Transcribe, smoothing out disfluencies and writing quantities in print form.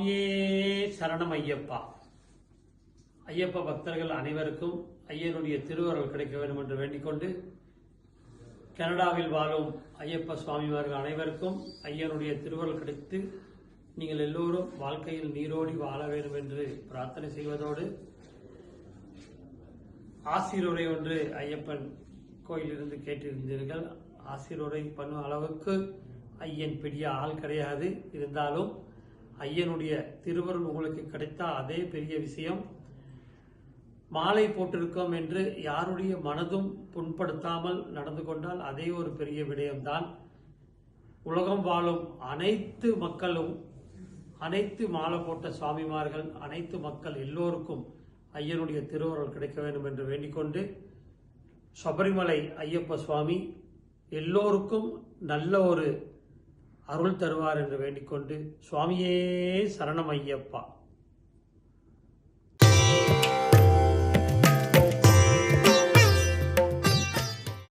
சுவாமியே சரணம் ஐயப்பா. ஐயப்ப பக்தர்கள் அனைவருக்கும் ஐயனுடைய திருவருள் கிடைக்க வேண்டும் என்று வேண்டிக்கொண்டு, கனடாவில் வாழும் ஐயப்ப சுவாமிமார்கள் அனைவருக்கும் ஐயனுடைய திருவருள் கிடைத்து நீங்கள் எல்லோரும் வாழ்க்கையில் நீரோடி வாழ வேண்டும் என்று பிரார்த்தனை செய்வதோடு, ஆசீர்வரை ஒன்று ஐயப்பன் கோயிலிருந்து கேட்டிருந்தீர்கள். ஆசீர்வரை பண்ணும் அளவுக்கு ஐயன் பெரிய ஆள் கிடையாது. இருந்தாலும் ஐயனுடைய திருவருள் உங்களுக்கு கிடைத்தா அதே பெரிய விஷயம். மாலை போட்டிருக்கோம் என்று யாருடைய மனதும் புண்படுத்தாமல் நடந்து கொண்டால் அதே ஒரு பெரிய விடயம்தான். உலகம் வாழும் அனைத்து மக்களும், அனைத்து மாலை போட்ட சுவாமிமார்கள், அனைத்து மக்கள் எல்லோருக்கும் ஐயனுடைய திருவருள் கிடைக்க வேண்டும் என்று வேண்டிக்கொண்டு, சபரிமலை ஐயப்ப சுவாமி எல்லோருக்கும் நல்ல ஒரு அருள் தருவார் என்று வேண்டிக்கொண்டு, சுவாமியே சரணம் ஐயப்பா.